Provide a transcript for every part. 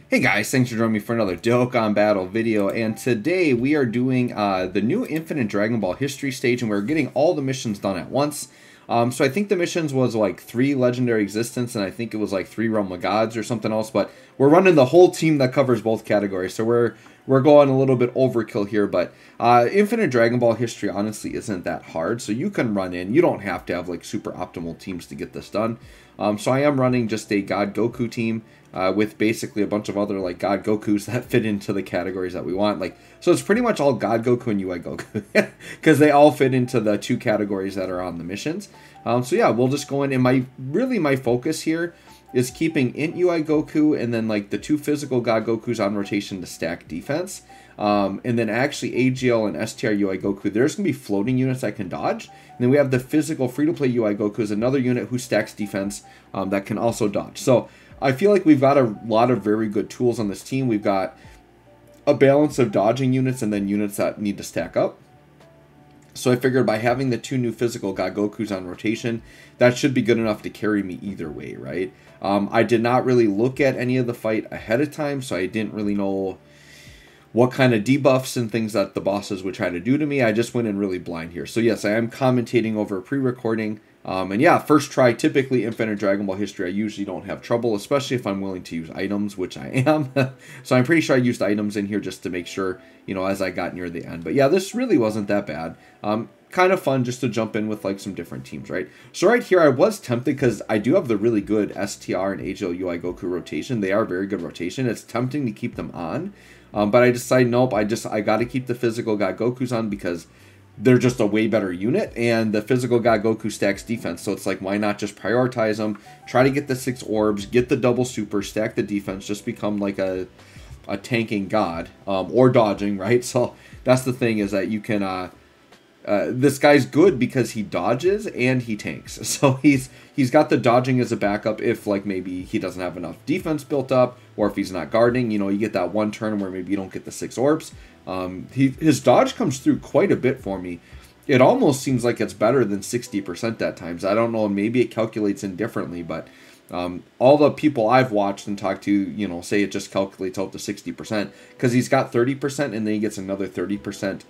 Hey guys, thanks for joining me for another Dokkan Battle video, and today we are doing the new Infinite Dragon Ball History stage, and we're getting all the missions done at once. So I think the missions was like 3 Legendary Existence, and I think it was like 3 Realm of Gods or something else, but we're running the whole team that covers both categories, so we're going a little bit overkill here, but Infinite Dragon Ball History honestly isn't that hard, so you can run in. You don't have to have like super optimal teams to get this done. So I am running just a God Goku team with basically a bunch of other like God Gokus that fit into the categories that we want. Like, so it's pretty much all God Goku and UI Goku because they all fit into the 2 categories that are on the missions. So yeah, we'll just go in, and my focus here is keeping Int UI Goku and then like the 2 physical God Gokus on rotation to stack defense. And then actually AGL and STR UI Goku, there's going to be floating units that can dodge. And then we have the physical free-to-play UI Goku is another unit who stacks defense that can also dodge. So I feel like we've got a lot of very good tools on this team. We've got a balance of dodging units and then units that need to stack up. So I figured by having the 2 new physical God Gokus on rotation, that should be good enough to carry me either way, right? I did not really look at any of the fight ahead of time, so I didn't really know what kind of debuffs and things that the bosses would try to do to me. I just went in really blind here. So yes, I am commentating over pre-recording. And yeah, first try, typically Infinite Dragon Ball History, I usually don't have trouble, especially if I'm willing to use items, which I am. So I'm pretty sure I used items in here just to make sure, you know, as I got near the end. But yeah, this really wasn't that bad. Kind of fun just to jump in with like some different teams, right? So right here, I was tempted because I do have the really good STR and AGL UI Goku rotation. They are very good rotation. It's tempting to keep them on. But I decided, nope, I got to keep the physical God Gokus on because they're just a way better unit, and the physical God Goku stacks defense, so it's like, why not just prioritize them, try to get the 6 orbs, get the double super, stack the defense, just become like a tanking god, or dodging, right? So that's the thing, is that you can, this guy's good because he dodges and he tanks. So he's got the dodging as a backup if like maybe he doesn't have enough defense built up, or if he's not guarding, you know, you get that one turn where maybe you don't get the 6 orbs. His dodge comes through quite a bit for me. It almost seems like it's better than 60% at times. I don't know, maybe it calculates indifferently, but all the people I've watched and talked to, you know, say it just calculates out to 60% because he's got 30% and then he gets another 30%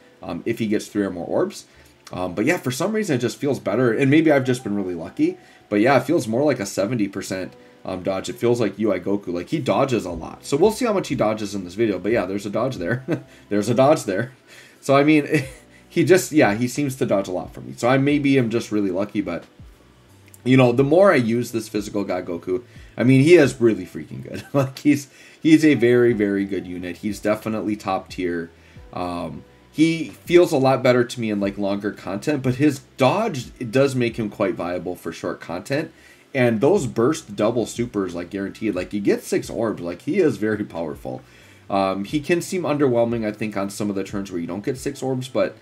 if he gets 3 or more orbs. But yeah, for some reason it just feels better, and maybe I've just been really lucky, but yeah, it feels more like a 70% dodge. It feels like UI Goku, like he dodges a lot. So we'll see how much he dodges in this video, but yeah, there's a dodge there. There's a dodge there. So I mean, he just, yeah, he seems to dodge a lot for me. So I maybe am just really lucky, but you know, the more I use this physical God Goku, I mean, he is really freaking good. Like he's a very, very good unit. He's definitely top tier. He feels a lot better to me in like longer content, but his dodge, it does make him quite viable for short content. And those burst double supers, like guaranteed, like you get 6 orbs, like he is very powerful. He can seem underwhelming, I think, on some of the turns where you don't get 6 orbs, but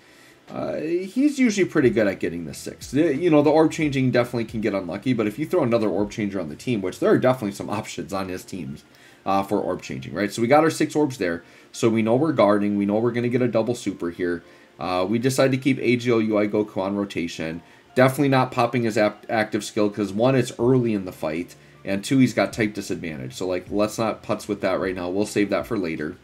he's usually pretty good at getting the 6. You know, the orb changing definitely can get unlucky, but if you throw another orb changer on the team, which there are definitely some options on his teams for orb changing, right? So we got our 6 orbs there, so we know we're guarding, we know we're going to get a double super here. We decided to keep AGL UI Goku on rotation. Definitely not popping his active skill because 1, it's early in the fight, and 2, he's got type disadvantage. So like, let's not putz with that right now. We'll save that for later.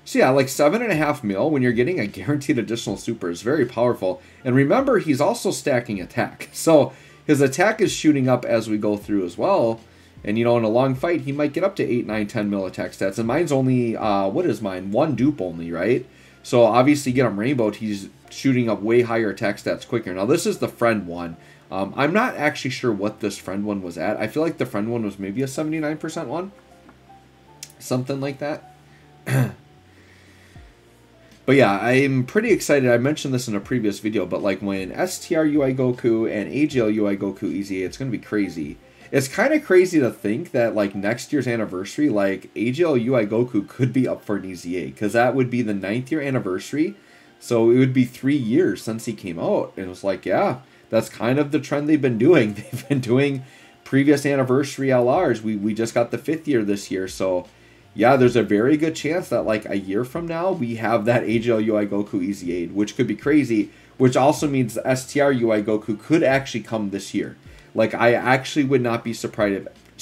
So yeah, like 7.5 mil when you're getting a guaranteed additional super is very powerful. And remember, he's also stacking attack. So his attack is shooting up as we go through as well. And you know, in a long fight, he might get up to 8, 9, 10 mil attack stats. And mine's only, what is mine? 1 dupe only, right? So obviously get him rainbowed, he's shooting up way higher attack stats quicker. Now this is the friend one. I'm not actually sure what this friend one was at. I feel like the friend one was maybe a 79% one. Something like that. But yeah, I'm pretty excited. I mentioned this in a previous video, but like when STR UI Goku and AGL UI Goku EZA, it's going to be crazy. It's kind of crazy to think that like next year's anniversary, like AGL UI Goku could be up for an EZA, because that would be the 9th year anniversary. So it would be 3 years since he came out. And it was like, yeah, that's kind of the trend they've been doing. They've been doing previous anniversary LRs. We just got the 5th year this year. So yeah, there's a very good chance that like a year from now, we have that AGL UI Goku EZA, which could be crazy, which also means the STR UI Goku could actually come this year. Like, I actually would not be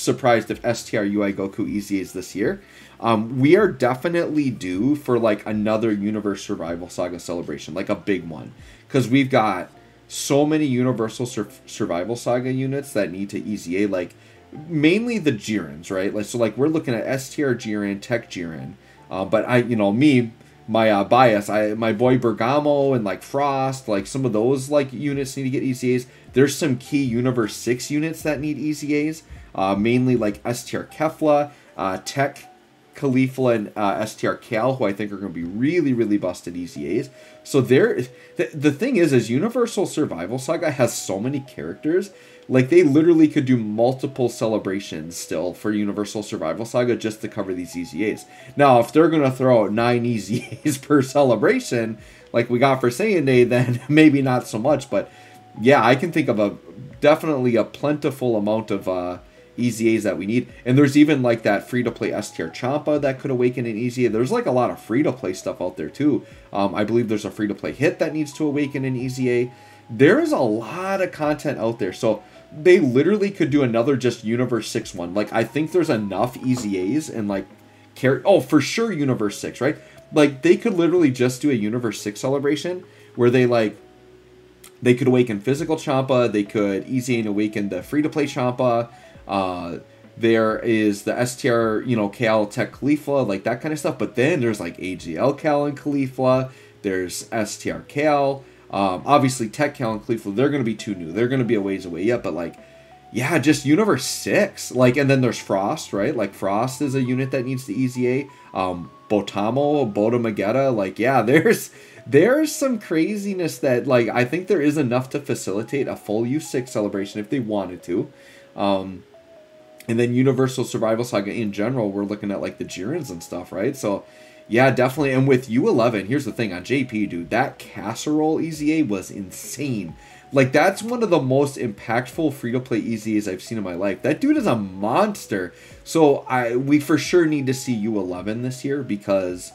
surprised if STR UI Goku EZAs this year. We are definitely due for like another Universe Survival Saga celebration, like a big one, because we've got so many Universal Survival Saga units that need to EZA, like mainly the Jirens, right? Like, so like we're looking at STR Jiren, Tech Jiren, but my bias, my boy Bergamo and like Frost, like some of those like units need to get EZAs. There's some key Universe 6 units that need EZAs, mainly like STR Kefla, Tech Caulifla, and STR Cal, who I think are going to be really, really busted EZAs. So the thing is Universal Survival Saga has so many characters, like they literally could do multiple celebrations still for Universal Survival Saga just to cover these EZAs. Now, if they're going to throw out 9 EZAs per celebration, like we got for Saiyan Day, then maybe not so much. But yeah, I can think of definitely a plentiful amount of EZAs that we need. And there's even like that free-to-play STR Champa that could awaken an EZA. There's like a lot of free-to-play stuff out there too. I believe there's a free-to-play hit that needs to awaken an EZA. There is a lot of content out there. So they literally could do another just Universe 6 one. Like, I think there's enough EZAs and like for sure Universe 6, right? Like they could literally just do a Universe 6 celebration where they could awaken physical Champa, they could EZA and awaken the free-to-play Champa. There is the STR, Cal, Tech, Caulifla, like that kind of stuff. But then there's like AGL Cal and Caulifla. There's STR Cal. Obviously Tech, Cal, and Caulifla, they're going to be too new. They're going to be a ways away yet. But like, yeah, just Universe 6. Like, and then there's Frost, right? Like Frost is a unit that needs to EZA. Botamo, Botamagetta. Like, yeah, there's some craziness that like I think there is enough to facilitate a full U6 celebration if they wanted to. And then Universal Survival Saga in general, we're looking at like the Jirens and stuff, right? So yeah, definitely. And with U11, here's the thing on JP, dude, that casserole EZA was insane. Like that's one of the most impactful free-to-play EZAs I've seen in my life. That dude is a monster. So we for sure need to see U11 this year because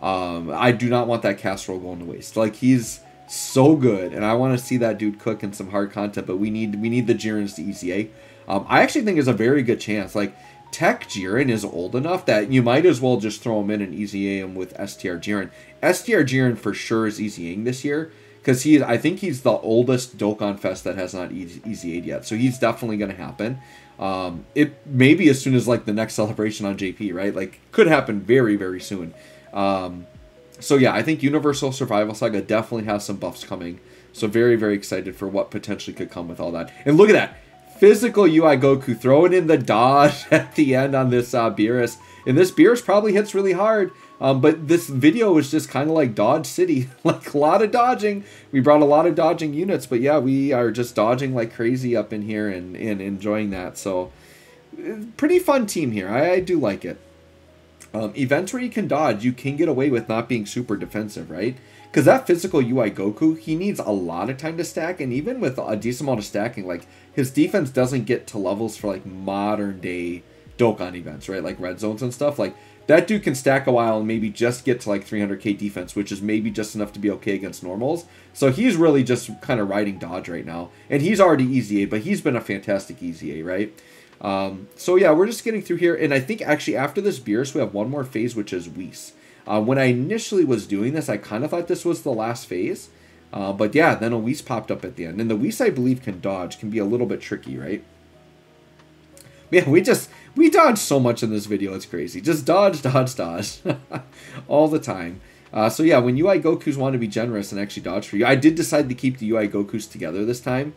I do not want that casserole going to waste. Like he's so good, and I want to see that dude cook in some hard content. But we need the Jirens to EZA. I actually think there's a very good chance. Like Tech Jiren is old enough that you might as well just throw him in and EZA him with STR Jiren. STR Jiren for sure is EZAing this year because I think he's the oldest Dokkanfest that has not EZA'd yet. So he's definitely going to happen. It may be as soon as like the next celebration on JP, right? Like could happen very, very soon. So yeah, I think Universal Survival Saga definitely has some buffs coming. So very, very excited for what potentially could come with all that. And look at that. Physical UI Goku throwing in the dodge at the end on this Beerus. And this Beerus probably hits really hard. But this video was just kind of like Dodge City. Like a lot of dodging. We brought a lot of dodging units. But yeah, we are just dodging like crazy up in here and enjoying that. So pretty fun team here. I do like it. Events where you can dodge, you can get away with not being super defensive, right? Because that physical UI Goku, he needs a lot of time to stack, and even with a decent amount of stacking, like, his defense doesn't get to levels for, like, modern-day Dokkan events, right? Like, red zones and stuff. Like, that dude can stack a while and maybe just get to, like, 300k defense, which is maybe just enough to be okay against normals. So he's really just kind of riding dodge right now. And he's already EZA, but he's been a fantastic EZA, right? So yeah, we're just getting through here, and I think actually after this Beerus, we have one more phase, which is Whis. When I initially was doing this, I kind of thought this was the last phase. But yeah, then a Whis popped up at the end. And the Whis, I believe, can dodge. Can be a little bit tricky, right? Man, we dodge so much in this video. It's crazy. Just dodge, dodge, dodge. All the time. So yeah, when UI Gokus want to be generous and actually dodge for you, I did decide to keep the UI Gokus together this time.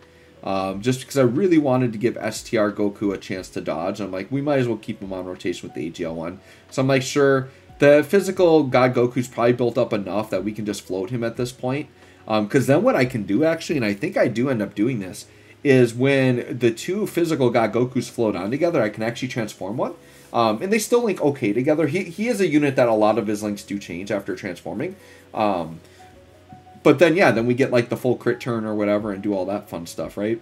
Just because I really wanted to give STR Goku a chance to dodge. I'm like, we might as well keep him on rotation with the AGL one. So I'm like, sure. The physical God Goku's probably built up enough that we can just float him at this point. Because then what I can do, actually, and I think I do end up doing this, is when the two physical God Gokus float on together, I can actually transform one. And they still link okay together. He is a unit that a lot of his links do change after transforming. But then, yeah, then we get like the full crit turn or whatever and do all that fun stuff, right?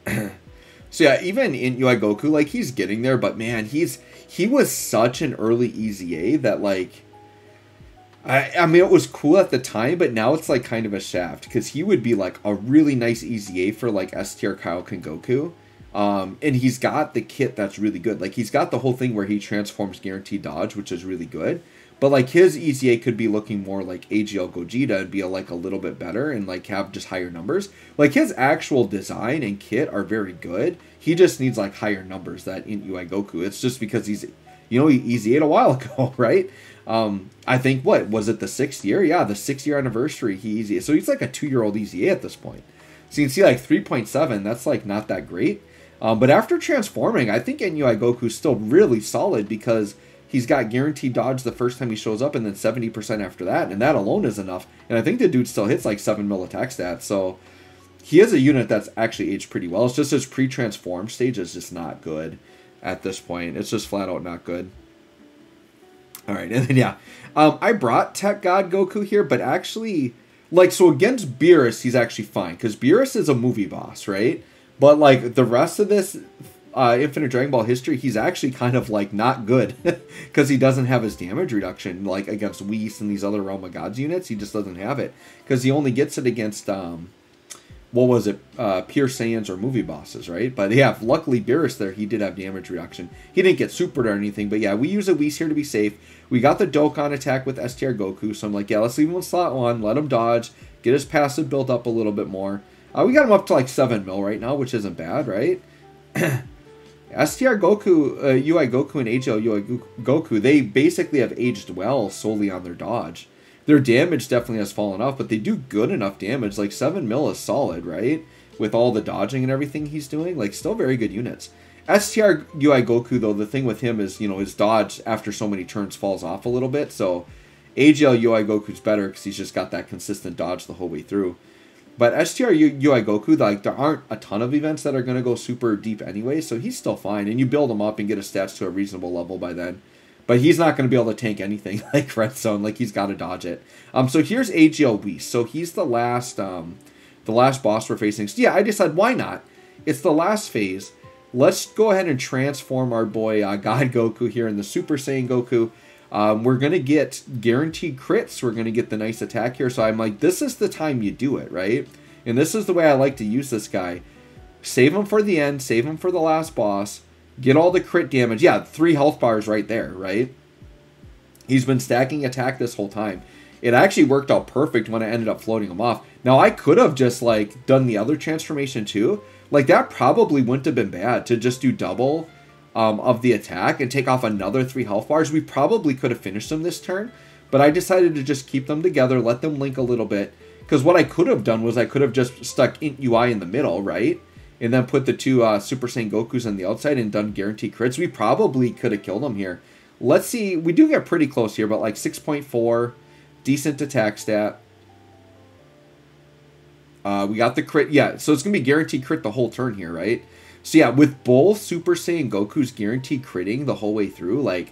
So yeah, even in UI Goku, like, he's getting there, but man, he was such an early EZA that, like, I mean, it was cool at the time, but now it's, like, kind of a shaft, because he would be, like, a really nice EZA for, like, STR Kaioken Goku. And he's got the kit that's really good. Like, he's got the whole thing where he transforms guaranteed dodge, which is really good. But, like, his EZA could be looking more like AGL Gogeta and be, like, a little bit better and, like, have just higher numbers. Like, his actual design and kit are very good. He just needs, like, higher numbers, that Int UI Goku. It's just because he's, you know, he EZA'd a while ago, right? I think, what, was it the 6th year? Yeah, the 6th-year anniversary he EZA. So he's, like, a 2-year-old EZA at this point. So you can see, like, 3.7, that's, like, not that great. But after transforming, I think Int UI Goku's still really solid because he's got guaranteed dodge the first time he shows up and then 70% after that. And that alone is enough. And I think the dude still hits like 7 mil attack stats. So he is a unit that's actually aged pretty well. It's just his pre-transform stage is just not good at this point. It's just flat out not good. All right. And then, yeah, I brought Tech God Goku here, but actually, like, so against Beerus, he's actually fine because Beerus is a movie boss, right? But, like, the rest of this Infinite Dragon Ball history, he's actually kind of, like, not good. Because he doesn't have his damage reduction, like, against Whis and these other Realm of Gods units. He just doesn't have it. Because he only gets it against, what was it? Pure Saiyans or movie bosses, right? But, yeah, luckily Beerus there, he did have damage reduction. He didn't get supered or anything. But, yeah, we use a Whis here to be safe. We got the Dokkan attack with STR Goku. So I'm like, yeah, let's leave him in slot 1. Let him dodge. Get his passive built up a little bit more. We got him up to like 7 mil right now, which isn't bad, right? STR Goku, UI Goku, and AGL UI Goku, they basically have aged well solely on their dodge. Their damage definitely has fallen off, but they do good enough damage. Like 7 mil is solid, right? With all the dodging and everything he's doing, like still very good units. STR UI Goku, though, the thing with him is, you know, his dodge after so many turns falls off a little bit. So AGL UI Goku's better because he's just got that consistent dodge the whole way through. But STR UI Goku, like, there aren't a ton of events that are going to go super deep anyway, so he's still fine. And you build him up and get his stats to a reasonable level by then. But he's not going to be able to tank anything like Red Zone. Like, he's got to dodge it. So here's AGL Whis. So he's the last boss we're facing. So yeah, I decided, why not? It's the last phase. Let's go ahead and transform our boy God Goku here in the Super Saiyan Goku. We're going to get guaranteed crits. We're going to get the nice attack here. So I'm like, this is the time you do it, right? And this is the way I like to use this guy. Save him for the end. Save him for the last boss. Get all the crit damage. Yeah, 3 health bars right there, right? He's been stacking attack this whole time. It actually worked out perfect when I ended up floating him off. Now, I could have just, like, done the other transformation too. Like, that probably wouldn't have been bad to just do double of the attack and take off another 3 health bars. We probably could have finished them this turn, but I decided to just keep them together, let them link a little bit, because what I could have done was I could have just stuck Int UI in the middle, right? And then put the 2 Super Saiyan Gokus on the outside and done guaranteed crits. We probably could have killed them here. Let's see. We do get pretty close here, but like 6.4, decent attack stat. We got the crit. Yeah, so it's going to be guaranteed crit the whole turn here, right? So yeah, with both Super Saiyan Goku's guaranteed critting the whole way through, like,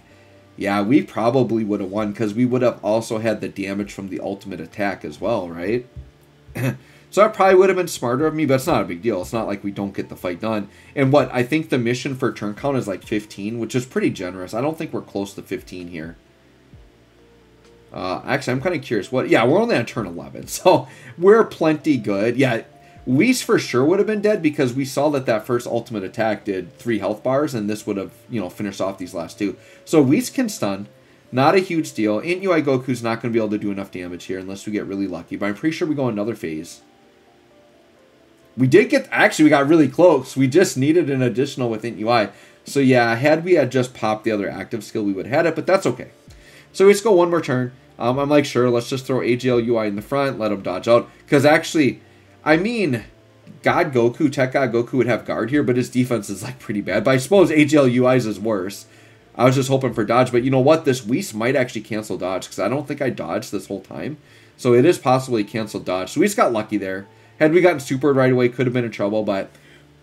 yeah, we probably would have won because we would have also had the damage from the ultimate attack as well, right? So that probably would have been smarter of me, but it's not a big deal. It's not like we don't get the fight done. And what, I think the mission for turn count is like 15, which is pretty generous. I don't think we're close to 15 here. Actually, I'm kind of curious. Yeah, we're only on turn 11, so we're plenty good. Yeah, Whis for sure would have been dead because we saw that first ultimate attack did 3 health bars, and this would have, you know, finished off these last 2. So Whis can stun. Not a huge deal. Int UI Goku's not going to be able to do enough damage here unless we get really lucky, but I'm pretty sure we go another phase. We did get, actually, we got really close. We just needed an additional with Int UI. So yeah, had we had just popped the other active skill, we would have had it, but that's okay. So let's go one more turn. I'm like, sure, let's just throw AGL UI in the front, let him dodge out. Because actually, I mean, God Goku, Tech God Goku would have guard here, but his defense is like pretty bad. But I suppose AGL UI's is worse. I was just hoping for dodge, but you know what? This Whis might actually cancel dodge, because I don't think I dodged this whole time. So it is possibly canceled dodge. So we just got lucky there. Had we gotten supered right away, could have been in trouble, but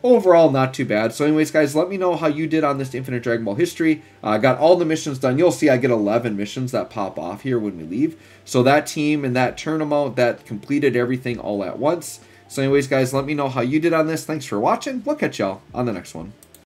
overall, not too bad. So anyways, guys, let me know how you did on this Infinite Dragon Ball history. I got all the missions done. You'll see I get 11 missions that pop off here when we leave. So that team and that turn amount, that completed everything all at once. So anyways, guys, let me know how you did on this. Thanks for watching. We'll catch y'all on the next one.